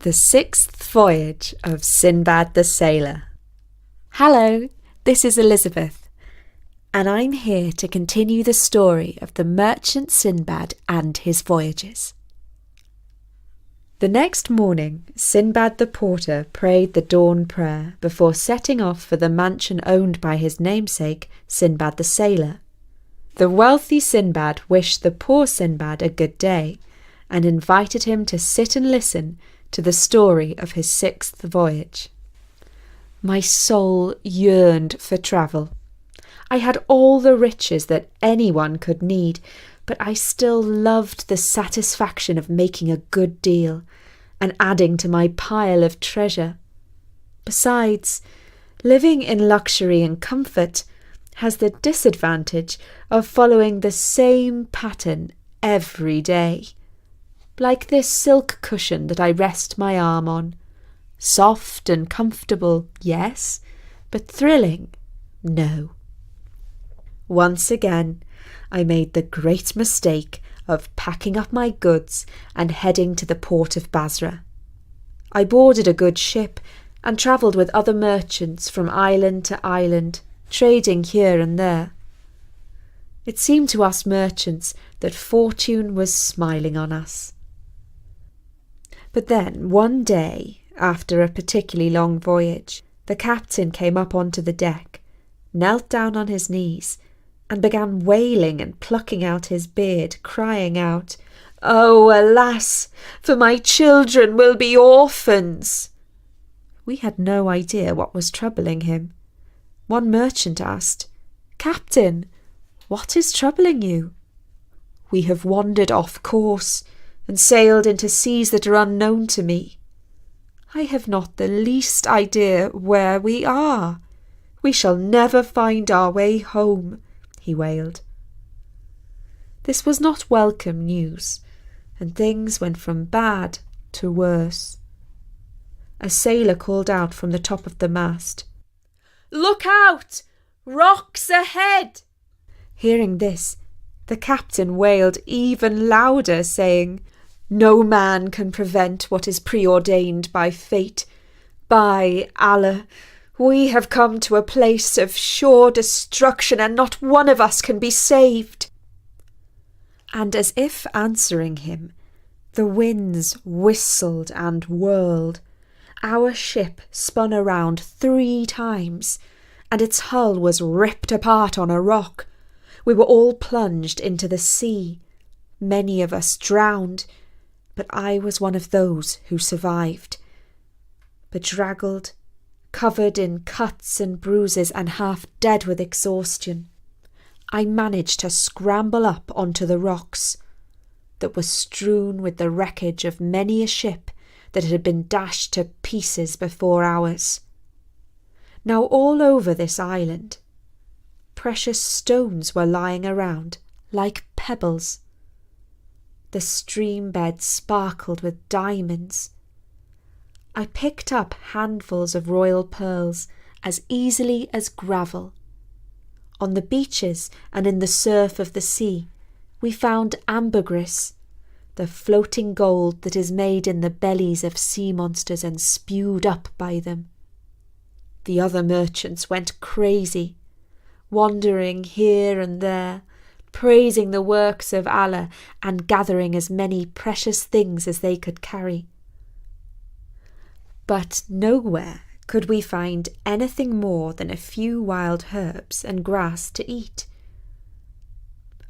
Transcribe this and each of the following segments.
The Sixth Voyage of Sinbad the Sailor. Hello, this is Elizabeth, and I'm here to continue the story of the merchant Sinbad and his voyages. The next morning, Sinbad the porter prayed the dawn prayer before setting off for the mansion owned by his namesake, Sinbad the Sailor. The wealthy Sinbad wished the poor Sinbad a good day, and invited him to sit and listen to the story of his sixth voyage. My soul yearned for travel. I had all the riches that anyone could need, but I still loved the satisfaction of making a good deal and adding to my pile of treasure. Besides, living in luxury and comfort has the disadvantage of following the same pattern every day. Like this silk cushion that I rest my arm on. Soft and comfortable, yes, but thrilling, no. Once again, I made the great mistake of packing up my goods and heading to the port of Basra. I boarded a good ship and travelled with other merchants from island to island, trading here and there. It seemed to us merchants that fortune was smiling on us. But then, one day, after a particularly long voyage, the captain came up onto the deck, knelt down on his knees, and began wailing and plucking out his beard, crying out, "Oh, alas, for my children will be orphans!" We had no idea what was troubling him. One merchant asked, "Captain, what is troubling you?" "We have wandered off course and sailed into seas that are unknown to me. I have not the least idea where we are. We shall never find our way home," he wailed. This was not welcome news, and things went from bad to worse. A sailor called out from the top of the mast, "Look out! Rocks ahead!" Hearing this, the captain wailed even louder, saying, "No man can prevent what is preordained by fate. By Allah, we have come to a place of sure destruction, and not one of us can be saved." And as if answering him, the winds whistled and whirled. Our ship spun around 3 times, and its hull was ripped apart on a rock. We were all plunged into the sea. Many of us drowned, but I was one of those who survived. Bedraggled, covered in cuts and bruises, and half dead with exhaustion, I managed to scramble up onto the rocks that were strewn with the wreckage of many a ship that had been dashed to pieces before ours. Now all over this island, precious stones were lying around like pebbles. The stream bed sparkled with diamonds. I picked up handfuls of royal pearls as easily as gravel. On the beaches and in the surf of the sea, we found ambergris, the floating gold that is made in the bellies of sea monsters and spewed up by them. The other merchants went crazy, wandering here and there, praising the works of Allah and gathering as many precious things as they could carry. But nowhere could we find anything more than a few wild herbs and grass to eat.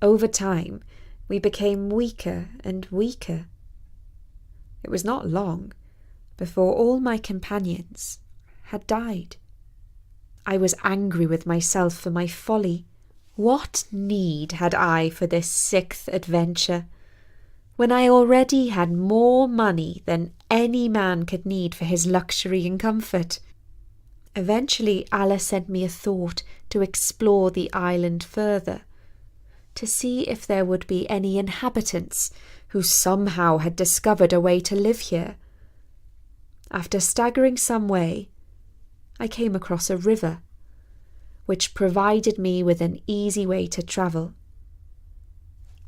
Over time, we became weaker and weaker. It was not long before all my companions had died. I was angry with myself for my folly. What need had I for this 6th adventure, when I already had more money than any man could need for his luxury and comfort? Eventually Allah sent me a thought to explore the island further, to see if there would be any inhabitants who somehow had discovered a way to live here. After staggering some way, I came across a river, which provided me with an easy way to travel.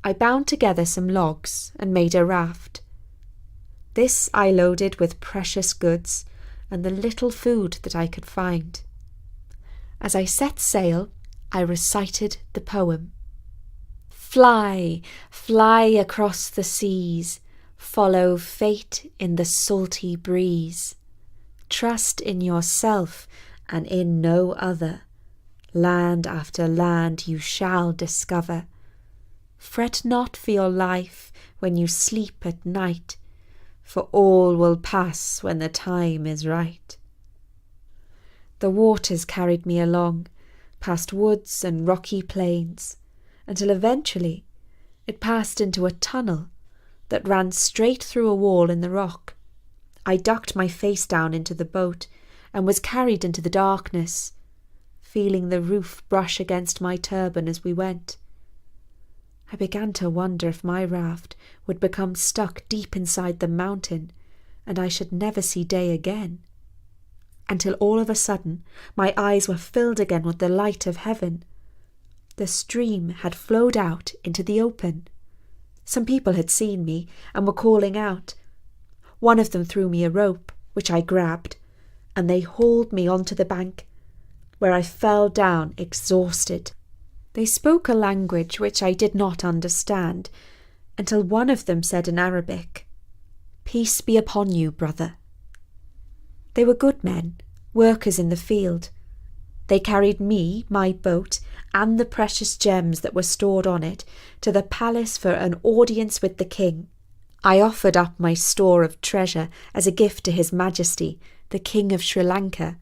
I bound together some logs and made a raft. This I loaded with precious goods and the little food that I could find. As I set sail, I recited the poem. Fly, fly across the seas, follow fate in the salty breeze. Trust in yourself and in no other. Land after land you shall discover. Fret not for your life when you sleep at night, for all will pass when the time is right. The waters carried me along, past woods and rocky plains, until eventually it passed into a tunnel that ran straight through a wall in the rock. I ducked my face down into the boat and was carried into the darkness, feeling the roof brush against my turban as we went. I began to wonder if my raft would become stuck deep inside the mountain and I should never see day again. Until all of a sudden my eyes were filled again with the light of heaven. The stream had flowed out into the open. Some people had seen me and were calling out. One of them threw me a rope, which I grabbed, and they hauled me onto the bank, where I fell down exhausted. They spoke a language which I did not understand, until one of them said in Arabic, "Peace be upon you, brother." They were good men, workers in the field. They carried me, my boat, and the precious gems that were stored on it to the palace for an audience with the king. I offered up my store of treasure as a gift to His Majesty, the King of Sri Lanka,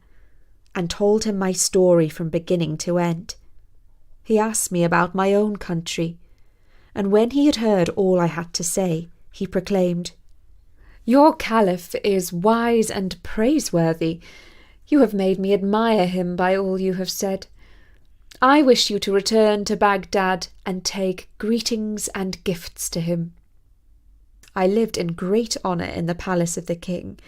and told him my story from beginning to end. He asked me about my own country, and when he had heard all I had to say, he proclaimed, "Your Caliph is wise and praiseworthy. You have made me admire him by all you have said. I wish you to return to Baghdad and take greetings and gifts to him." I lived in great honour in the palace of the king,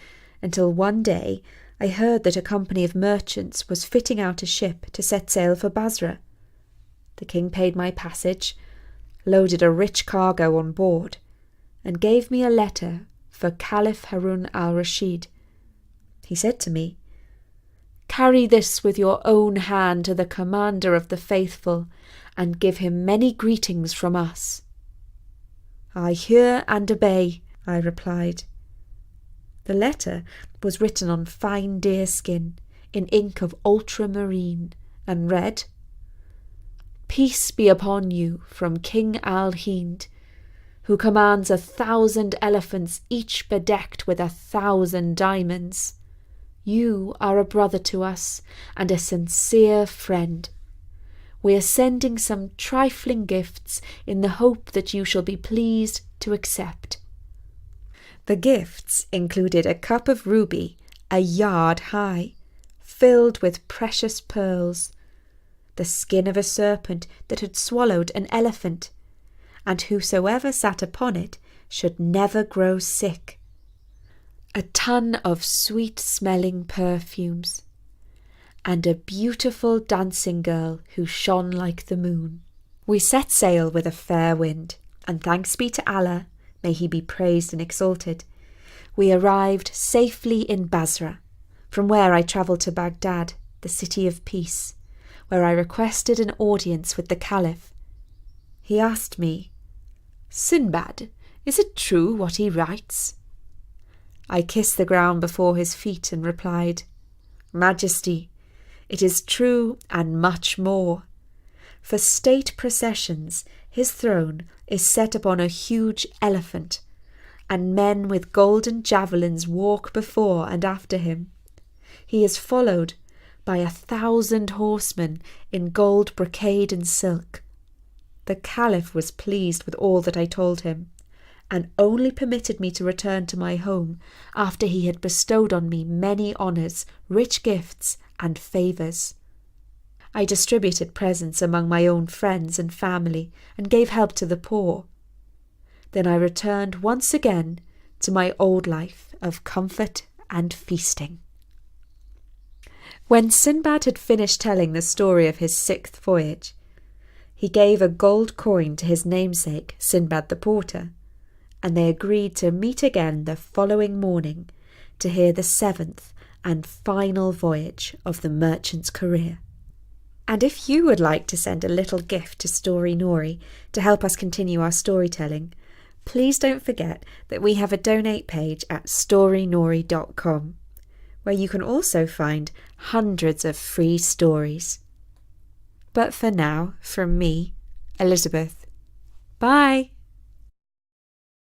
until one day I heard that a company of merchants was fitting out a ship to set sail for Basra. The king paid my passage, loaded a rich cargo on board, and gave me a letter for Caliph Harun al-Rashid. He said to me, "Carry this with your own hand to the commander of the faithful, and give him many greetings from us." "I hear and obey," I replied. The letter was written on fine deerskin in ink of ultramarine and read, "Peace be upon you from King Al-Hind, who commands 1,000 elephants each bedecked with 1,000 diamonds. You are a brother to us and a sincere friend. We are sending some trifling gifts in the hope that you shall be pleased to accept." The gifts included a cup of ruby 1 yard high, filled with precious pearls, the skin of a serpent that had swallowed an elephant, and whosoever sat upon it should never grow sick, a ton of sweet-smelling perfumes, and a beautiful dancing girl who shone like the moon. We set sail with a fair wind, and thanks be to Allah, may He be praised and exalted, we arrived safely in Basra, from where I travelled to Baghdad, the city of peace, where I requested an audience with the Caliph. He asked me, "Sinbad, is it true what he writes?" I kissed the ground before his feet and replied, "Majesty, it is true and much more. For state processions, his throne is set upon a huge elephant, and men with golden javelins walk before and after him. He is followed by 1,000 horsemen in gold brocade and silk." The Caliph was pleased with all that I told him, and only permitted me to return to my home after he had bestowed on me many honours, rich gifts, and favours. I distributed presents among my own friends and family and gave help to the poor. Then I returned once again to my old life of comfort and feasting. When Sinbad had finished telling the story of his 6th voyage, he gave a gold coin to his namesake, Sinbad the porter, and they agreed to meet again the following morning to hear the 7th and final voyage of the merchant's career. And if you would like to send a little gift to Story Nori to help us continue our storytelling, please don't forget that we have a donate page at storynori.com, where you can also find hundreds of free stories. But for now, from me, Elizabeth, bye!